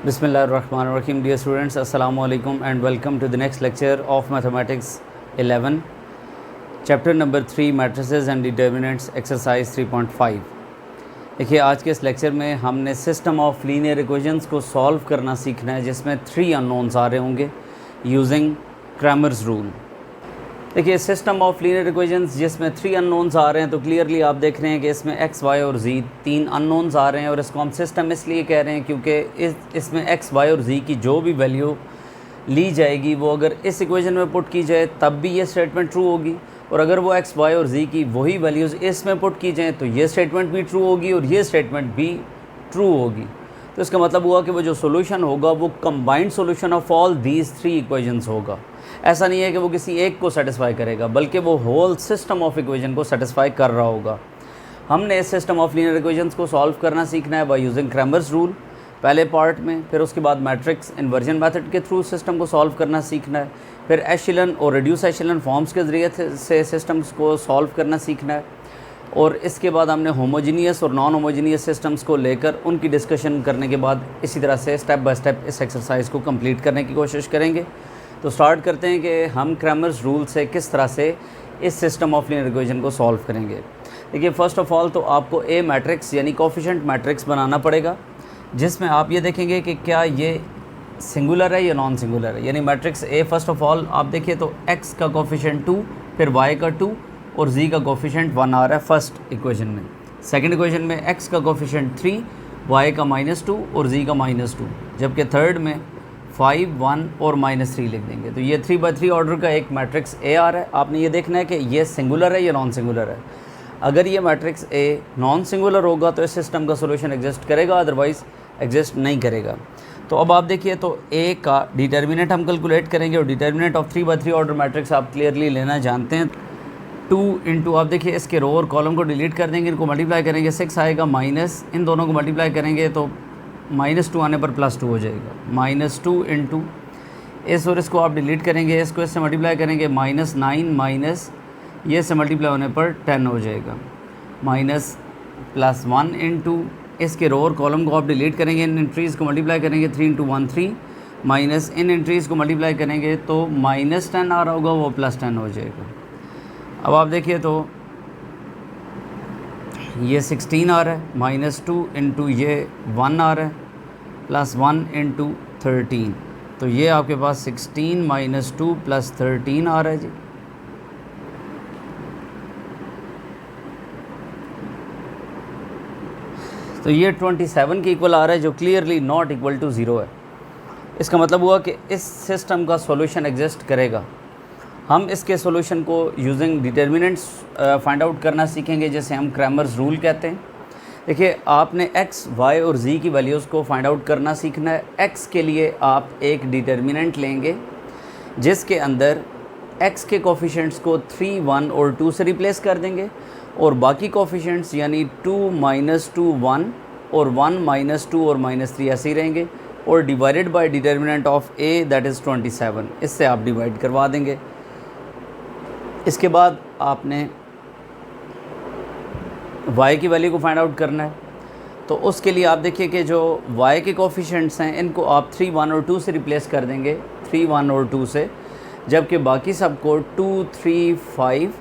Bismillahirrahmanirrahim. Dear students, Assalamu alaikum and welcome to the next lecture of Mathematics 11, chapter number 3, Matrices and Determinants, exercise 3.5. देखिए आज के इस lecture में हमने system of linear equations को solve करना सीखना है, जिसमें 3 अननोन्स आ रहे होंगे यूजिंग क्रैमर्स रूल। देखिए सिस्टम ऑफ लीनियर इक्वेशंस जिसमें 3 अननोन्स आ रहे हैं, तो क्लियरली आप देख रहे हैं कि इसमें x, y और z 3 अननोन्स आ रहे हैं। और इसको हम सिस्टम इसलिए कह रहे हैं क्योंकि इसमें x, y और z की जो भी वैल्यू ली जाएगी वो अगर इस इक्वेशन में पुट की जाए तब भी ये स्टेटमेंट ट्रू होगी, और अगर वो x, y और z की वही वैल्यूज़ इसमें पुट की जाएँ तो ये स्टेटमेंट भी ट्रू होगी और ये स्टेटमेंट भी ट्रू होगी। तो इसका मतलब हुआ कि वो जो सोल्यूशन होगा वो combined solution of all these 3 equations होगा। ऐसा नहीं है कि वो किसी एक को सेटिस्फाई करेगा, बल्कि वो होल सिस्टम ऑफ इक्वेशन को सेटिस्फाई कर रहा होगा। हमने इस सिस्टम ऑफ लीनियर इक्वेशंस को सॉल्व करना सीखना है बाय यूजिंग क्रैमर्स रूल पहले पार्ट में, फिर उसके बाद मैट्रिक्स इन्वर्जन मेथड के थ्रू सिस्टम को सॉल्व करना सीखना है, फिर एशेलन और रिड्यूस एशेलन फॉर्म्स के ज़रिए से सिस्टम्स को सॉल्व करना सीखना है, और इसके बाद हमने होमोजीनियस और नॉन होमोजीनियस सिस्टम्स को लेकर उनकी डिस्कशन करने के बाद इसी तरह से स्टेप बाय स्टेप इस एक्सरसाइज को कंप्लीट करने की कोशिश करेंगे। तो स्टार्ट करते हैं कि हम क्रैमर्स रूल से किस तरह से इस सिस्टम ऑफ लीनियर इक्वेशन को सॉल्व करेंगे। देखिए फ़र्स्ट ऑफ ऑल तो आपको ए मैट्रिक्स यानी कोफिशिएंट मैट्रिक्स बनाना पड़ेगा, जिसमें आप ये देखेंगे कि क्या ये सिंगुलर है या नॉन सिंगुलर है। यानी matrix A first of all आप देखिए तो x का कोफिशिएंट 2, फिर y का 2 और z का कोफिशिएंट 1 आ रहा है फर्स्ट इक्वेशन में। सेकंड इक्वेशन में x का कोफिशिएंट 3, y का -2 और z का -2, जबकि थर्ड में 5, 1 और -3 लिख देंगे। तो ये 3/3 ऑर्डर का एक मैट्रिक्स ए आ रहा है। आपने ये देखना है कि ये सिंगुलर है या नॉन सिंगुलर है। अगर ये मैट्रिक्स ए नॉन सिंगुलर होगा तो इस सिस्टम का सोल्यूशन एग्जिस्ट करेगा, अदरवाइज़ एग्जिस्ट नहीं करेगा। तो अब आप देखिए तो ए का डिटर्मिनेंट हम कैलकुलेट करेंगे, और डिटर्मिनेंट ऑफ 3/3 ऑर्डर मैट्रिक्स आप क्लियरली लेना जानते हैं। 2 इंटू आप देखिए इसके रो और कॉलम को डिलीट कर देंगे, इनको मल्टीप्लाई करेंगे 6 आएगा, माइनस इन दोनों को मल्टीप्लाई करेंगे तो -2 आने पर +2 हो जाएगा। -2 इंटू इस और इसको आप डिलीट करेंगे, इसको इससे मल्टीप्लाई करेंगे -9 माइनस ये से मल्टीप्लाई होने पर 10 हो जाएगा। +1 इंटू इसके रो और कॉलम को आप डिलीट करेंगे, इन एंट्रीज़ को मल्टीप्लाई करेंगे 3 इंटू 1 3 माइनस इन एंट्रीज़ को मल्टीप्लाई करेंगे तो -10 आ रहा होगा, वो +10 हो जाएगा। अब आप देखिए तो ये 16 आ रहा है, -2 इंटू ये 1 आ रहा है, +1 इंटू 13, तो ये आपके पास 16 - 2 + 13 आ रहा है जी। तो ये 27 के इक्वल आ रहा है, जो क्लियरली नॉट इक्वल टू 0 है। इसका मतलब हुआ कि इस सिस्टम का सॉल्यूशन एग्जिस्ट करेगा। हम इसके सॉल्यूशन को यूजिंग डिटर्मिनेंट्स फाइंड आउट करना सीखेंगे, जैसे हम क्रैमर्स रूल कहते हैं। देखिए आपने x, y और z की वैल्यूज़ को फाइंड आउट करना सीखना है। x के लिए आप एक डिटर्मिनेंट लेंगे जिसके अंदर x के कोफिशिएंट्स को 3, 1 और 2 से रिप्लेस कर देंगे, और बाकी कोफिशिएंट्स यानी 2, -2, 1 और 1, -2 और -3 ऐसे ही रहेंगे, और divided by determinant of a that is 27, इससे आप डिवाइड करवा देंगे। इसके बाद आपने y की वैल्यू को फाइंड आउट करना है। तो उसके लिए आप देखिए कि जो y के कोफिशिएंट्स हैं इनको आप 3, 1 और 2 से रिप्लेस कर देंगे, 3, 1 और 2 से, जबकि बाकी सबको 2, 3, 5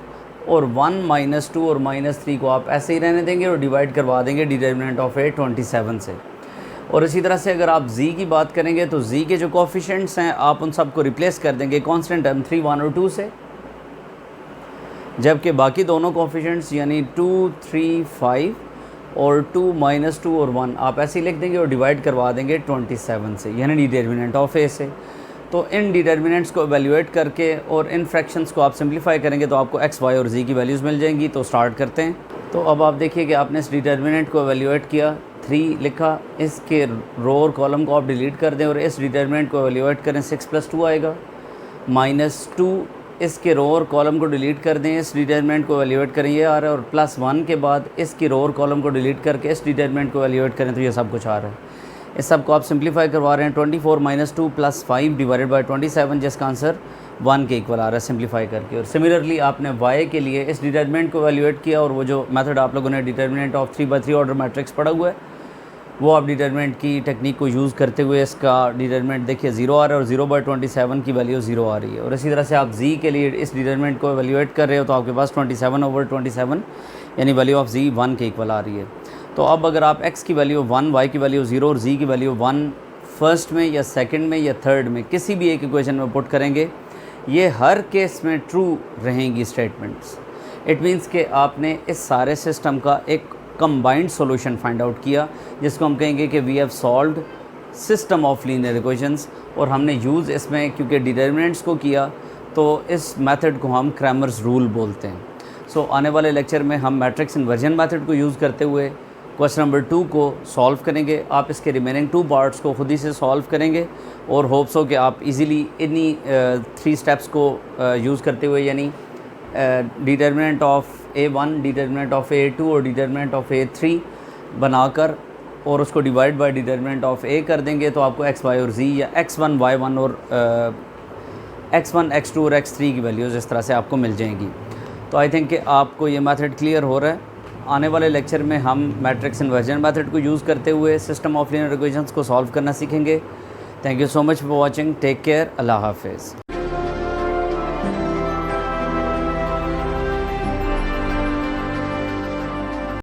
और 1, -2 और -3 को आप ऐसे ही रहने देंगे और डिवाइड करवा देंगे डिटर्मिनेंट ऑफ a 27 से। और इसी तरह से अगर आप z की बात करेंगे तो z के जो कोफिशिएंट्स हैं आप उन सबको रिप्लेस कर देंगे कांस्टेंट टर्म 3, 1 और 2 से, जबकि बाकी दोनों कोफिशिएंट्स यानी 2, 3, 5 और 2, -2 और 1 आप ऐसे ही लिख देंगे और डिवाइड करवा देंगे 27 से, यानी डिटर्मिनेंट ऑफ ए से। तो इन डिटर्मिनेंट्स को एवेल्यूएट करके और इन फ्रैक्शंस को आप सिंप्लीफाई करेंगे तो आपको x, y और z की वैल्यूज़ मिल जाएंगी। तो स्टार्ट करते हैं। तो अब आप देखिए कि आपने इस डिटर्मिनेंट को एवेल्यूएट किया, 3 लिखा, इसके रो और कॉलम को आप डिलीट कर दें और इस डिटर्मिनेंट को एवेल्यूएट करें, 6 + 2 आएगा, -2 इसके रो और कॉलम को डिलीट कर दें, इस डिटर्मिनेंट को एवेल्यूएट करें, ये आ रहा है, और +1 के बाद इसकी रो और कॉलम को डिलीट करके इस डिटर्मिनेंट को एवेल्यूएट करें तो ये सब कुछ आ रहा है। इस सब को आप सिंप्लीफाई करवा रहे हैं, 24 - 2 + 5 डिवाइडेड बाय 27, जिसका आंसर 1 के इक्वल आ रहा है सिंप्लीफाई करके। और सिमिलरली आपने y के लिए इस डिटर्मिनेंट को एवेल्यूएट किया, और वो जो मेथड आप लोगों ने डिटर्मिनेंट ऑफ 3/3 ऑर्डर मैट्रिक्स पढ़ा हुआ है वो आप डिटरमिनेंट की टेक्निक को यूज़ करते हुए इसका डिटरमिनेंट देखिए 0 आ रहा है और 0/27 की वैल्यू 0 आ रही है। और इसी तरह से आप z के लिए इस डिटरमिनेंट को एवेल्यूएट कर रहे हो तो आपके पास 27/27 यानी वैल्यू ऑफ z 1 के इक्वल आ रही है। तो अब अगर आप x की वैल्यू 1, y की वैल्यू 0 और z की वैल्यू 1 फर्स्ट में या सेकंड में या थर्ड में किसी भी एक इक्वेशन में पुट करेंगे, ये हर केस में ट्रू रहेंगी स्टेटमेंट्स। इट मीन्स कि आपने इस सारे सिस्टम का एक कंबाइंड सॉल्यूशन फाइंड आउट किया, जिसको हम कहेंगे कि we have solved system of linear equations. और हमने यूज़ इसमें क्योंकि डिटरमिनेंट्स को किया तो इस मेथड को हम क्रैमर्स रूल बोलते हैं। सो आने वाले लेक्चर में हम मैट्रिक्स इन्वर्जन मेथड को यूज़ करते हुए क्वेश्चन नंबर 2 को सॉल्व करेंगे। आप इसके रिमेनिंग 2 पार्ट्स को खुद ही से सॉल्व करेंगे और होप्स हो कि आप इजीली इन्हीं 3 स्टेप्स को यूज़ करते हुए, यानी determinant of A1, determinant of A2 और डिटरमिनेंट ऑफ A3 बनाकर और उसको divide by determinant of A कर देंगे तो आपको x, y और z या x1, y1 और x1, x2 और x3 की वैल्यूज़ इस तरह से आपको मिल जाएंगी। तो आई थिंक कि आपको ये मेथड क्लियर हो रहा है। आने वाले लेक्चर में हम मैट्रिक्स इन्वर्जन मेथड को यूज़ करते हुए सिस्टम ऑफ लीनियर इक्वेशंस को सॉल्व करना सीखेंगे। Thank you so much for watching. Take care. अल्लाह हाफिज़।